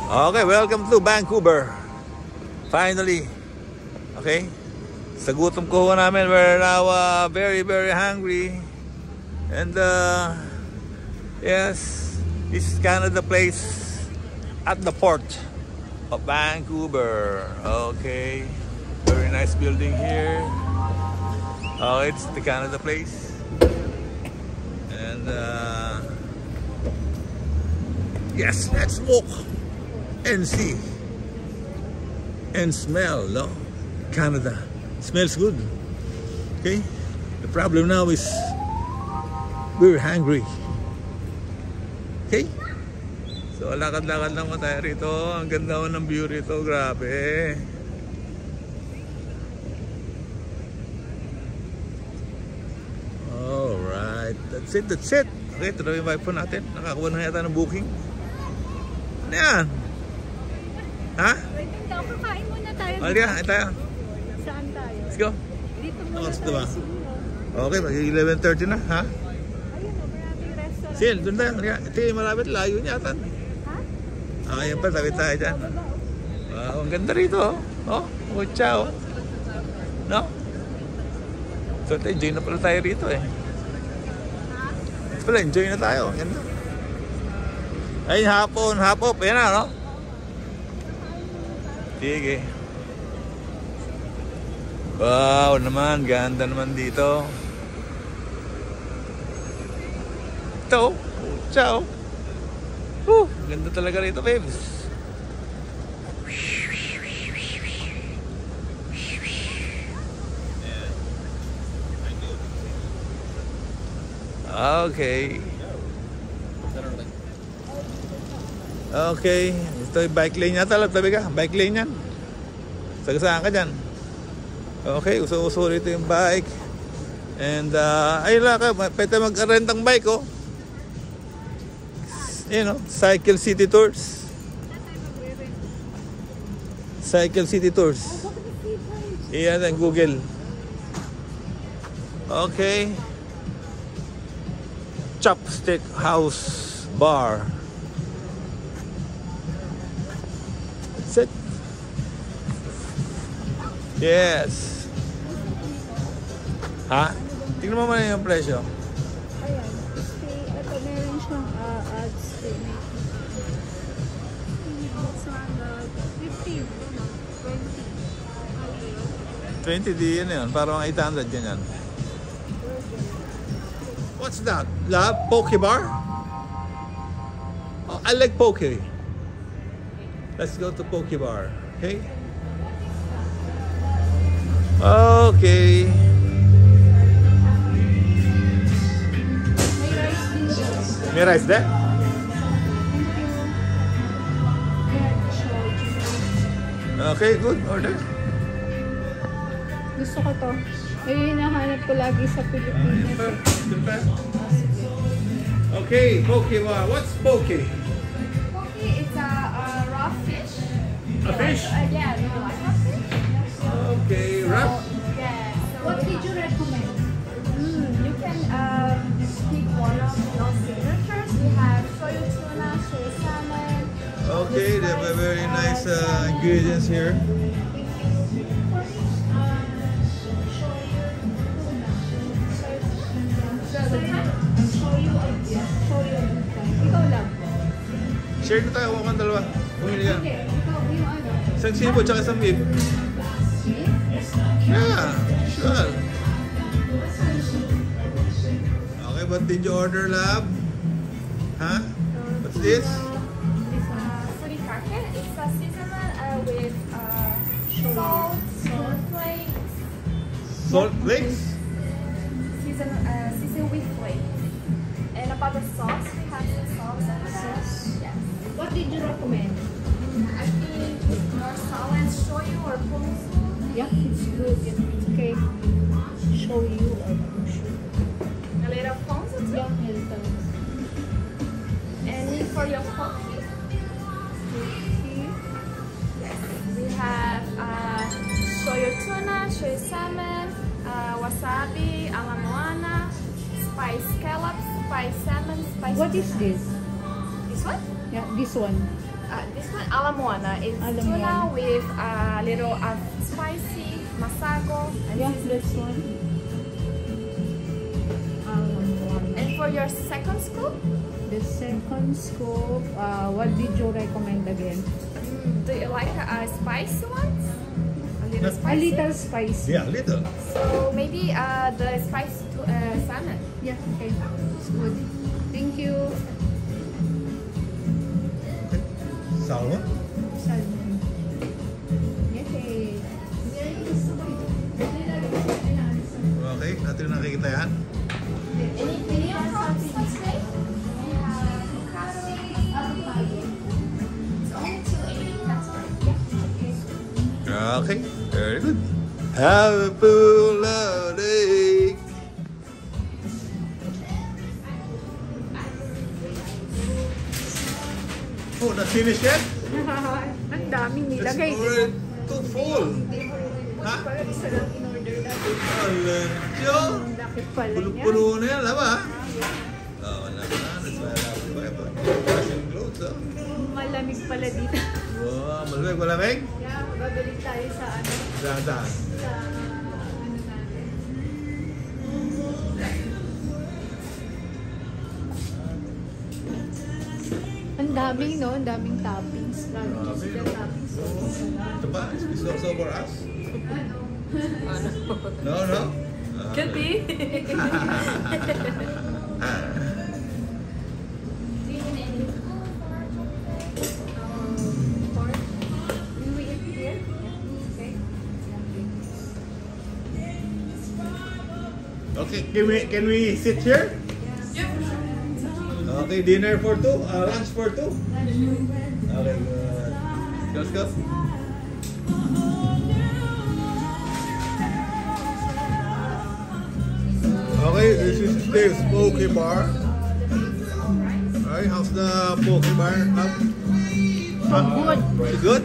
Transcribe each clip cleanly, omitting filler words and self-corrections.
Okay, welcome to Vancouver. Finally. Okay. Sa gutom ko namin, we're now very hungry. And yes, this is kind of the place at the port of Vancouver. Okay. Very nice building here. Oh, it's the kind of the place. And yes, let's walk and see and smell, no? Canada smells good. Okay, the problem now is we're hungry. Okay, so lakad-lakad lang tayo rito. Ang ganda ng view rito, grabe. Alright, that's it. Okay, ito na yung vibe po natin. Nakakuha na yata ng booking. Ano yan? Ha? Kakain muna tayo. Halika, ay tayo. Saan tayo? Let's go. Dito muna Gusto tayo ba? siguro. Okay, mag-11:30 na, ha? Ayun o, maraming restaurant. Sil, doon tayo. Halika. Ito yung malapit, layo niya atan. Ha? Ah, yan pa, tabi tayo dyan. Wow, ang ganda rito. Oh, mucha, oh. No? So, enjoy na pala tayo rito, eh. Pala, enjoy na tayo. Ganda. Ay, hapon. Yan na, no? Sige. Wow naman, ganda naman dito. Ito, ciao. Ganda talaga rito, babes. Okay. Okay, ito yung bike lane niya. Tabi ka, bike lane yan. Sagasaan ka dyan. Okay, uso-uso rito yung bike. And ayun lang ka, pwede mag-rent ang bike, oh. You know, Cycle City Tours. Cycle City Tours. Iyan ang Google. Okay. Chopstick House Bar. That's it. Yes. Ha? Tingnan mo muna yung presyo. Ayan. Stay. Ito meron siyang ads. This one, 15. 20. 20 di yun yun. Parang 800 ganyan. What's that? Love? Poke bar? Oh, I like poke. Let's go to poke bar. Okay? Okay. May rice there? Okay, good. Order. Gusto ko to. Ay, hinahanap ko lagi sa Pilipinas. Okay, poke bar. What's poke? Poke, it's a raw fish. A fish? Yeah, do you like raw fish? Okay, wrap. Yeah. So What did you recommend? you can pick one of your signatures. We have shoyu tuna, shoyu salmon. Okay, they have a very nice ingredients here. Ikaw lang. Share na tayo kung dalawa. Pumili ka. Hindi, ikaw yung ano. Isang sinipo tsaka isang beef. Yeah, sure. Okay, what did you order, love? Huh? What's this? Surikake. It's a seasonal with salt flakes. Salt flakes? Seasoned with flakes. And about the sauce, we have the sauce over there. Yes. What did you recommend? I think more salad, shoyu or ponzu. Yeah, it's good. It's okay. Show you or push you. A little ponzu too. Yeah, little. And for your coffee, we have shoyu tuna, shoyu salmon, wasabi, alamoana, spice scallops, spice salmon, spice What is tuna. this? This one? Yeah, this one. This one, ala moana, is Ala tuna moana. with a little spicy masago. And, Yeah, this one. and for your second scoop, The second scoop, what did you recommend again? do you like spicy ones? A little A spicy? little spicy. Yeah, little. So maybe the spicy salmon. Yeah, okay. It's good. Thank you. Salmon? Salmon. Yay. Okay, natin nakikita yan. Any video prompts for today? We have curry, it's only 280, that's right. Yeah, okay. Okay, very good. Have a full of day. Oh, not finished yet? Ang daming It's nilagay. already too full. Ha? Parang isa lang in-order natin. Alencho. Ang laki pala niya. Puno-puno na yan, laba. Oh, wala na. That's why I love it. Fashion clothes, oh. Malamig pala dito. Wow, malamig, malamig. Yeah, babalik tayo sa ano. Saan? Sa ano natin. Ang daming, no? Ang daming toppings. Lalo sila toppings. Ito ba? Is this also for us? No, no? Could be. Will we eat here? Okay. Okay, can we sit here? Okay, dinner for two, lunch for two. Okay, good. Let's go. Okay, this is Dave's Poke Bar. Alright, how's the Poke Bar? Good. It's good?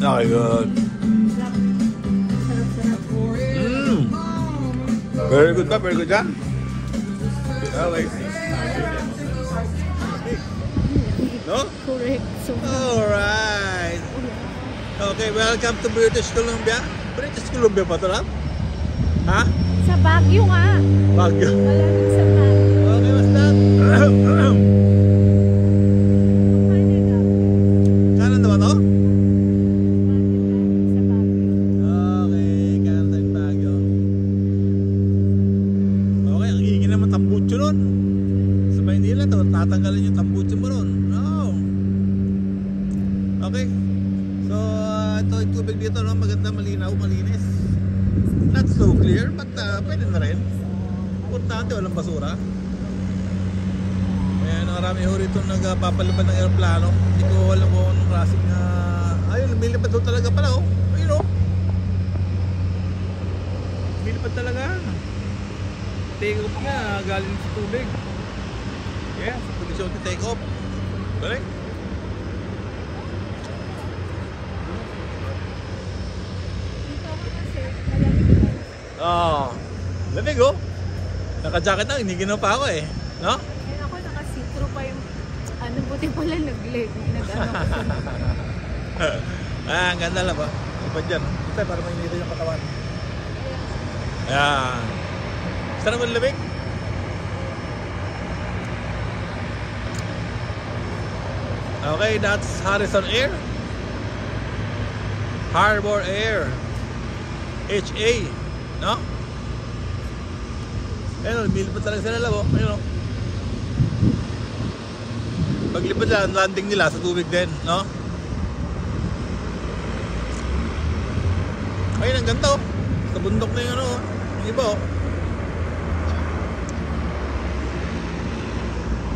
Okay, good. Mmm. Very good, very good, John. Okay. No? Correct. So, Alright. Okay, welcome to British Columbia. British Columbia pa ito lang? Ha? sa Baguio nga. Baguio. Malamig sa Baguio. Okay, what's that? Canada. Canada ba to? Sa Baguio. Okay, Canada and Baguio. Okay, ang hingin naman tambucho nun. Sa Maynila to, tatanggalin yung tambucho mo nun. Oh. Okay. So, ito yung tubig dito, no? Maganda, malinaw, malinis. Not so clear, but pwede na rin. Importante, walang basura. Ayan, marami ho rito nagpapalipad ng aeroplano. Hindi ko alam kung anong klaseng ayun, lumilipad ho talaga pala, oh. Ayun, oh. Lumilipad talaga. Take off nga, galing sa tubig. Yeah, sa posisyon to take off. Galing. Dito ako kasi, malamig. Oh, lamig oh. Naka-jacket na, hiniginaw pa ako eh. No? Ayun ako, naka-see-through pa yung, ano, buti pala nag-leg. Nag-ano ko. Ang ganda lang ba? Iba dyan. Ito para mainito yung katawan. Ayan. Sarap ang lamig. Okay, that's Harrison Air. Harbor Air. HA. No? Ayun, lumilipad talaga sila labo. Ayun o. Paglipad lang, landing nila sa tubig din, no? Ayun, ang ganda oh. Sa bundok na yung ano, yung iba oh.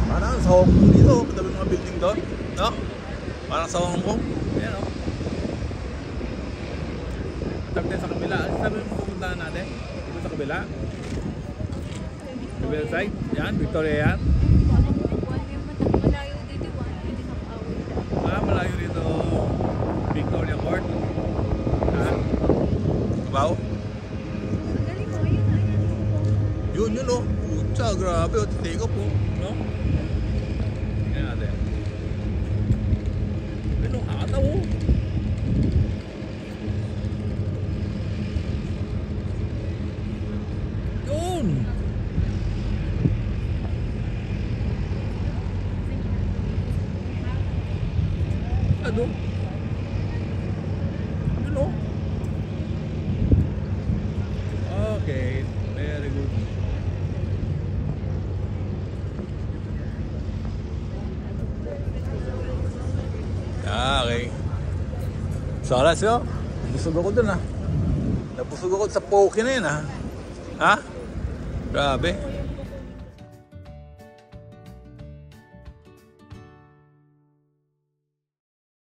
Parang sa Hong Kong dito, katabi mga building doon, no? Parang sa Hong Kong. Ayan oh. Tapos tayo sa kabila. Ano sabi mo pupuntahan natin? Dito sa kabila? Kabila side? Yan, Victoria yan. Malayo dito, hindi nakaawit. Malayo dito Victoria Court. Ha? Kabaw? Galing mo, yun. Yun oh. Putsa, grabe oh. Take off oh. No? Tingnan natin. good oh. You know. Okay, very good. Okay. So, let's go. Busog ako dun ah. Nabusog ako sa poke na yun ah. Ha? Grabe.